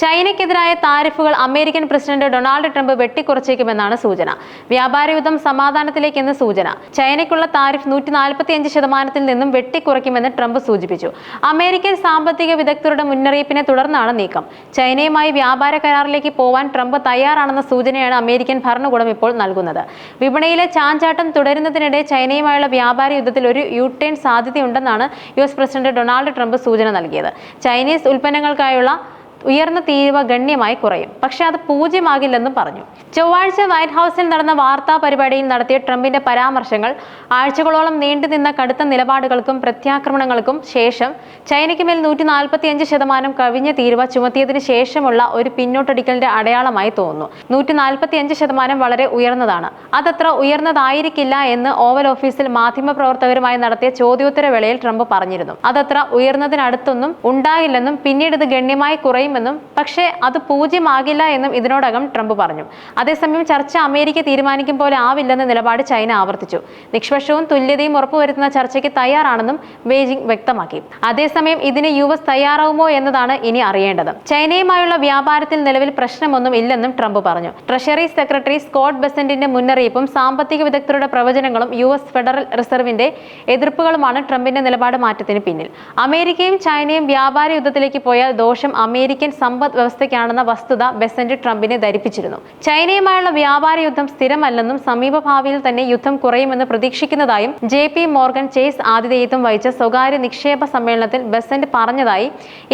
ചൈനയ്ക്കെതിരായ താരിഫുകൾ American president Donald Trump വെട്ടിക്കുറച്ചേക്കുമെന്നാണ് സൂചന. വ്യാപാര യുദ്ധം സമാധാനത്തിലേക്കെന്ന് സൂചന. ചൈനയ്ക്കുള്ള താരിഫ് 145% നിന്നും വെട്ടിക്കുറയ്ക്കുമെന്ന് ട്രംപ് സൂചിപ്പിച്ചു. അമേരിക്കൻ സാമ്പത്തിക വിദഗ്ധരുടെ മുന്നറിയിപ്പിനെ തുടർന്നാണ് നീക്കം. ചൈനയുമായി വ്യാപാര കരാറിലേക്ക് പോവാൻ ട്രംപ് തയ്യാറാണെന്ന സൂചനയാണ് അമേരിക്കൻ ഭരണകൂടം ഇപ്പോൾ നൽകുന്നത്. വിപണിയിലെ ചാഞ്ചാട്ടം തുടരുന്നതിനിടെ ചൈനയുമായുള്ള വ്യാപാര യുദ്ധത്തിൽ ഒരു യു-ടേൺ സാധ്യതയുണ്ടെന്നാണ് US പ്രസിഡന്റ് ഡൊണാൾഡ് ട്രംപ് സൂചന നൽകിയത്. ചൈനീസ് ഉൽപ്പന്നങ്ങൾക്കായുള്ള ഉയർന്ന തീരുവ ഗണ്യമായി കുറയും, പക്ഷെ അത് പൂജ്യമാകില്ലെന്നും പറഞ്ഞു. ചൊവ്വാഴ്ച വൈറ്റ് ഹൌസിൽ നടന്ന വാർത്താ പരിപാടിയിൽ നടത്തിയ ട്രംപിന്റെ പരാമർശങ്ങൾ ആഴ്ചകളോളം നീണ്ടുനിന്ന കടുത്ത നിലപാടുകൾക്കും പ്രത്യാക്രമണങ്ങൾക്കും ശേഷം ചൈനയ്ക്ക് മേൽ 145% കവിഞ്ഞ തീരുവ ചുമത്തിയതിനു ശേഷമുള്ള ഒരു പിന്നോട്ടടിക്കലിന്റെ അടയാളമായി തോന്നുന്നു. 145% വളരെ ഉയർന്നതാണ്. അതത്ര ഉയർന്നതായിരിക്കില്ല എന്ന് ഓവൽ ഓഫീസിൽ മാധ്യമപ്രവർത്തകരുമായി നടത്തിയ ചോദ്യോത്തര വേളയിൽ ട്രംപ് പറഞ്ഞിരുന്നു. അതത്ര ഉയർന്നതിനടുത്തൊന്നും ഉണ്ടാകില്ലെന്നും പിന്നീട് ഇത് ഗണ്യമായി കുറയും എന്നും, പക്ഷേ അത് പൂജ്യമാകില്ല എന്നും ഇതിനോടകം ട്രംപ് പറഞ്ഞു. അതേസമയം ചർച്ച അമേരിക്ക തീരുമാനിക്കും പോലെ ആവില്ലെന്ന നിലപാട് ചൈന ആവർത്തിച്ചു. നിഷ്പക്ഷവും തുല്യതയും ഉറപ്പുവരുത്തുന്ന ചർച്ചയ്ക്ക് തയ്യാറാണെന്നും ബെയ്ജിംഗ് വ്യക്തമാക്കി. അതേസമയം ഇതിന് US തയ്യാറാവുമോ എന്നതാണ് ഇനി അറിയേണ്ടത്. ചൈനയുമായുള്ള വ്യാപാരത്തിൽ നിലവിൽ പ്രശ്നമൊന്നും ഇല്ലെന്നും ട്രംപ് പറഞ്ഞു. ട്രഷറി സെക്രട്ടറി സ്കോട്ട് ബെസന്റിന്റെ മുന്നറിയിപ്പും സാമ്പത്തിക വിദഗ്ധരുടെ പ്രവചനങ്ങളും US ഫെഡറൽ റിസർവിന്റെ എതിർപ്പുകളുമാണ് ട്രംപിന്റെ നിലപാട് മാറ്റത്തിന് പിന്നിൽ. അമേരിക്കയും ചൈനയും വ്യാപാര യുദ്ധത്തിലേക്ക് പോയാൽ ദോഷം അമേരിക്കൻ സമ്പദ് വ്യവസ്ഥയ്ക്കാണെന്ന വസ്തുത ബെസന്റ് ട്രംപിനെ ധരിപ്പിച്ചിരുന്നു. ചൈനയുമായുള്ള വ്യാപാര യുദ്ധം സ്ഥിരമല്ലെന്നും സമീപഭാവിയിൽ തന്നെ യുദ്ധം കുറയുമെന്ന് പ്രതീക്ഷിക്കുന്നതായും JP മോർഗൻ ചേസ് ആതിഥേയത്വം വഹിച്ച സ്വകാര്യ നിക്ഷേപ സമ്മേളനത്തിൽ ബെസന്റ് പറഞ്ഞതായി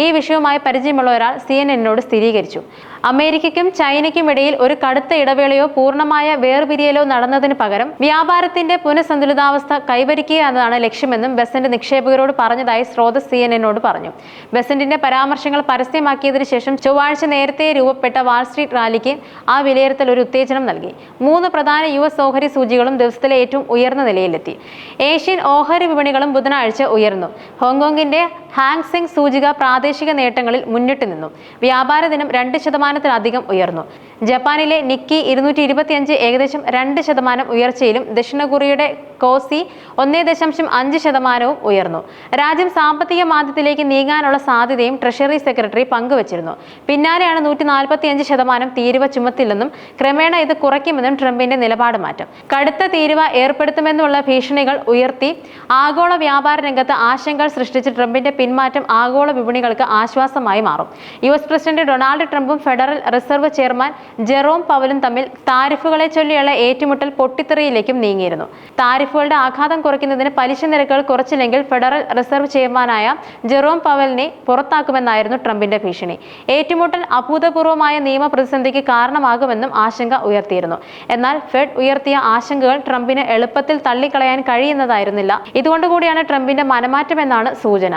ഈ വിഷയവുമായി പരിചയമുള്ള ഒരാൾ CNN-നോട് സ്ഥിരീകരിച്ചു. അമേരിക്കയ്ക്കും ചൈനയ്ക്കും ഇടയിൽ ഒരു കടുത്ത ഇടവേളയോ പൂർണ്ണമായ വേർപിരിയലോ നടന്നതിന് പകരം വ്യാപാരത്തിന്റെ പുനഃസന്തുലിതാവസ്ഥ കൈവരിക്കുക എന്നതാണ് ലക്ഷ്യമെന്നും ബെസന്റ് നിക്ഷേപകരോട് പറഞ്ഞതായി സ്രോതസ് CNN-നോട് പറഞ്ഞു. ബെസന്റിന്റെ പരാമർശങ്ങൾ പരസ്യമാക്കിയതിനു ശേഷം ചൊവ്വാഴ്ച നേരത്തെ രൂപപ്പെട്ട വാൾസ്ട്രീറ്റ് റാലിക്ക് ആ വിലയിരുത്തൽ ഒരു ഉത്തേജനം നൽകി. 3 പ്രധാന US ഓഹരി സൂചികളും ദിവസത്തിലെ ഏറ്റവും ഉയർന്ന നിലയിലെത്തി. ഏഷ്യൻ ഓഹരി വിപണികളും ബുധനാഴ്ച ഉയർന്നു. ഹോങ്കോങ്ങിന്റെ ഹാങ് സെങ് സൂചിക പ്രാദേശിക നേട്ടങ്ങളിൽ മുന്നിട്ട് നിന്നു. വ്യാപാര ദിനം 2% ഉയർന്നു. ജപ്പാനിലെ നിക്കി 225 ഏകദേശം 2% ഉയർച്ചയിലും ദക്ഷിണ കൊറിയയുടെ കോസി 1.5% ഉയർന്നു. രാജ്യം സാമ്പത്തിക മാന്ദ്യത്തിലേക്ക് നീങ്ങാനുള്ള സാധ്യതയും ട്രഷറി സെക്രട്ടറി പങ്കുവച്ചിരുന്നു. പിന്നാലെയാണ് 145% തീരുവ ചുമത്തില്ലെന്നും ക്രമേണ ഇത് കുറയ്ക്കുമെന്നും ട്രംപിന്റെ നിലപാട് മാറ്റം. കടുത്ത തീരുവ ഏർപ്പെടുത്തുമെന്നുള്ള ഭീഷണികൾ ഉയർത്തി ആഗോള വ്യാപാര രംഗത്ത് ആശങ്കകൾ സൃഷ്ടിച്ച് ട്രംപിന്റെ പിന്മാറ്റം ആഗോള വിപണികൾക്ക് ആശ്വാസമായി മാറും. US പ്രസിഡന്റ് ഡൊണാൾഡ് ട്രംപും ഫെഡറൽ റിസർവ് ചെയർമാൻ ജെറോം പവലും തമ്മിൽ താരിഫുകളെ ചൊല്ലിയുള്ള ഏറ്റുമുട്ടൽ പൊട്ടിത്തെറിയിലേക്കും നീങ്ങിയിരുന്നു. താരിഫുകളുടെ ആഘാതം കുറയ്ക്കുന്നതിന് പലിശ നിരക്കുകൾ കുറച്ചില്ലെങ്കിൽ ഫെഡറൽ റിസർവ് ചെയർമാനായ ജെറോം പവലിനെ പുറത്താക്കുമെന്നായിരുന്നു ട്രംപിന്റെ ഭീഷണി. ഏറ്റുമുട്ടൽ അഭൂതപൂർവമായ നിയമ പ്രതിസന്ധിക്ക് കാരണമാകുമെന്നും ആശങ്ക ഉയർത്തിയിരുന്നു. എന്നാൽ ഫെഡ് ഉയർത്തിയ ആശങ്കകൾ ട്രംപിന് എളുപ്പത്തിൽ തള്ളിക്കളയാൻ കഴിയുന്നതായിരുന്നില്ല. ഇതുകൊണ്ടുകൂടിയാണ് ട്രംപിന്റെ മനമാറ്റമെന്നാണ് സൂചന.